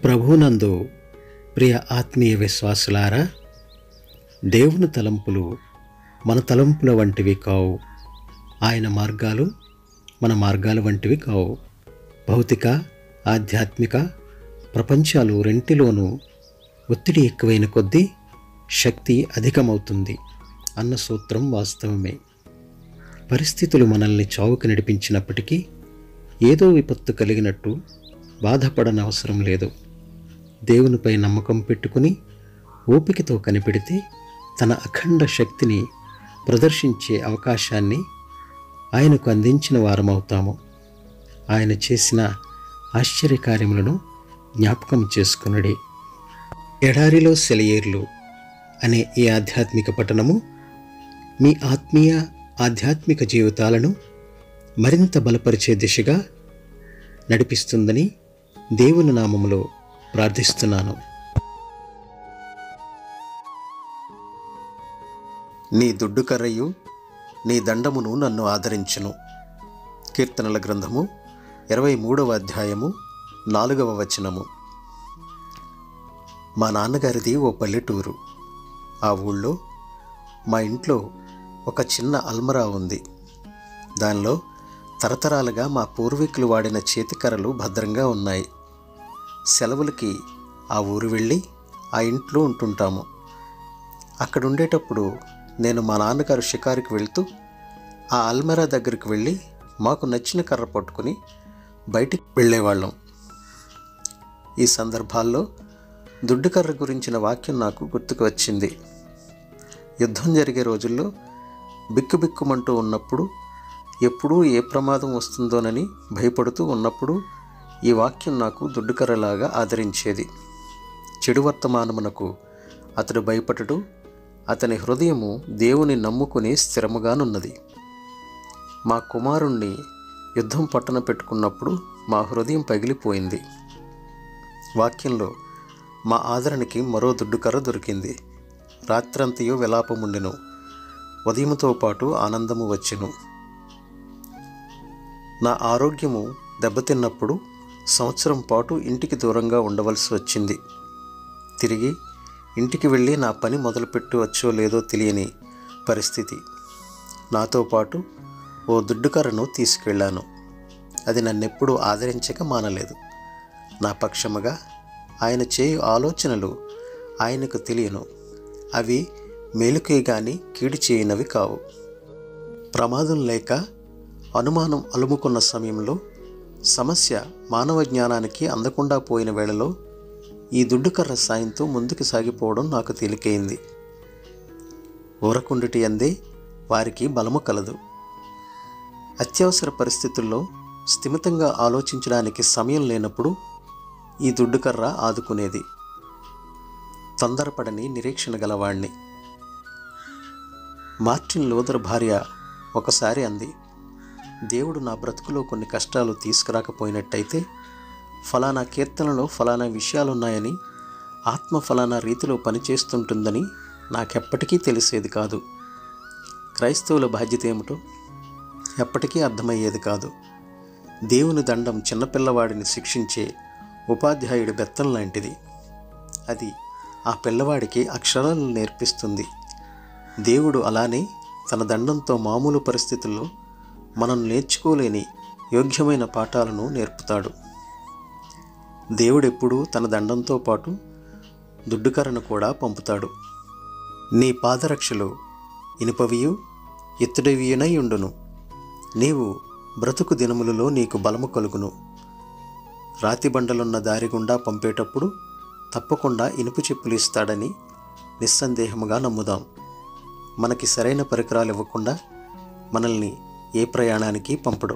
ప్రభునందు ప్రియ ఆత్మీయ విశ్వాసులారా, దేవుని తలంపులు మన తలంపుల వంటివి కావు. ఆయన మార్గాలు మన మార్గాల వంటివి కావు. భౌతిక, ఆధ్యాత్మిక ప్రపంచాలు రెంటిలోనూ ఒత్తిడి ఎక్కువైన కొద్దీ శక్తి అధికమవుతుంది అన్న సూత్రం వాస్తవమే. పరిస్థితులు మనల్ని చావుకు నడిపించినప్పటికీ ఏదో విపత్తు కలిగినట్టు బాధపడనవసరం లేదు. దేవునిపై నమ్మకం పెట్టుకుని ఓపికతో కనిపెడితే తన అఖండ శక్తిని ప్రదర్శించే అవకాశాన్ని ఆయనకు అందించిన వారమవుతాము. ఆయన చేసిన ఆశ్చర్యకార్యములను జ్ఞాపకం చేసుకునుడి. ఎడారిలో సెలయేర్లు అనే ఈ ఆధ్యాత్మిక పఠనము మీ ఆధ్యాత్మిక జీవితాలను మరింత బలపరిచే దిశగా నడిపిస్తుందని దేవుని నామములో ప్రార్థిస్తున్నాను. నీ దుడ్డు కర్రయు నీ దండమును నన్ను ఆదరించును. కీర్తనల గ్రంథము 23వ అధ్యాయము 4వ వచనము. మా నాన్నగారిది ఓ పల్లెటూరు. ఆ ఊళ్ళో మా ఇంట్లో ఒక చిన్న అల్మరా ఉంది. దానిలో తరతరాలుగా మా పూర్వీకులు వాడిన చేతికర్రలు భద్రంగా ఉన్నాయి. సెలవులకి ఆ ఊరు వెళ్ళి ఆ ఇంట్లో ఉంటుంటాము. అక్కడ ఉండేటప్పుడు నేను మా నాన్నగారు షికారుకి వెళ్తూ ఆ అల్మరా దగ్గరికి వెళ్ళి మాకు నచ్చిన కర్ర పట్టుకుని బయటికి వెళ్ళేవాళ్ళం. ఈ సందర్భాల్లో దుడ్డు కర్ర గురించిన వాక్యం నాకు గుర్తుకు వచ్చింది. యుద్ధం జరిగే రోజుల్లో బిక్కుబిక్కుమంటూ ఉన్నప్పుడు, ఎప్పుడూ ఏ ప్రమాదం వస్తుందోనని భయపడుతూ ఉన్నప్పుడు ఈ వాక్యం నాకు దుడ్డుకర్రలాగా ఆదరించేది. చెడు వర్తమానమునకు అతడు భయపడడు, అతని హృదయము దేవుని నమ్ముకుని స్థిరముగానున్నది. మా కుమారుణ్ణి యుద్ధం పట్టన పెట్టుకున్నప్పుడు మా హృదయం పగిలిపోయింది. వాక్యంలో మా ఆదరణకి మరో దుడ్డుకర్ర దొరికింది. రాత్రంతయు విలాపముండెను, ఉదయముతో పాటు ఆనందము వచ్చెను. నా ఆరోగ్యము దెబ్బతిన్నప్పుడు సంవత్సరం పాటు ఇంటికి దూరంగా ఉండవలసి వచ్చింది. తిరిగి ఇంటికి వెళ్ళి నా పని మొదలుపెట్టవచ్చో లేదో తెలియని పరిస్థితి. నాతో పాటు ఓ దుడ్డుకర్రను తీసుకెళ్ళాను. అది నన్నెప్పుడూ ఆదరించక మానలేదు. నా పక్షముగా ఆయన చేయు ఆలోచనలు ఆయనకు తెలియను. అవి మేలుకే గాని కీడు చేయనవి కావు. ప్రమాదం లేక అనుమానం అలుముకున్న సమయంలో, సమస్య మానవ జ్ఞానానికి అందకుండా పోయిన వేళలో ఈ దుడ్డుకర్ర సాయంతో ముందుకు సాగిపోవడం నాకు తేలికైంది. ఊరకుండుటి అందే వారికి బలము కలదు. అత్యవసర పరిస్థితుల్లో స్థిమితంగా ఆలోచించడానికి సమయం లేనప్పుడు ఈ దుడ్డుకర్ర ఆదుకునేది. తొందరపడని నిరీక్షణ గలవాణ్ణి. మార్టిన్ లూథర్ భార్య ఒకసారి అంది, దేవుడు నా బ్రతుకులో కొన్ని కష్టాలు తీసుకురాకపోయినట్టయితే ఫలానా కీర్తనలో ఫలానా విషయాలున్నాయని, ఆత్మ ఫలానా రీతిలో పనిచేస్తుంటుందని నాకెప్పటికీ తెలిసేది కాదు. క్రైస్తవుల బాధ్యత ఏమిటో ఎప్పటికీ అర్థమయ్యేది కాదు. దేవుని దండం చిన్నపిల్లవాడిని శిక్షించే ఉపాధ్యాయుడి బెత్తం లాంటిది. అది ఆ పిల్లవాడికి అక్షరాలను నేర్పిస్తుంది. దేవుడు అలానే తన దండంతో మామూలు పరిస్థితుల్లో మనం నేర్చుకోలేని యోగ్యమైన పాఠాలను నేర్పుతాడు. దేవుడెప్పుడూ తన దండంతో పాటు దుడ్డుకర్రను కూడా పంపుతాడు. నీ పాదరక్షలు ఇనుపవియు ఎత్తుడవియునై ఉండును. నీవు బ్రతుకు దినములలో నీకు బలము కలుగును. రాతి బండలున్న దారి గుండా పంపేటప్పుడు తప్పకుండా ఇనుపు చెప్పులు ఇస్తాడని నిస్సందేహముగా నమ్ముదాం. మనకి సరైన పరికరాలు ఇవ్వకుండా మనల్ని ఏ ప్రయాణానికి పంపడు.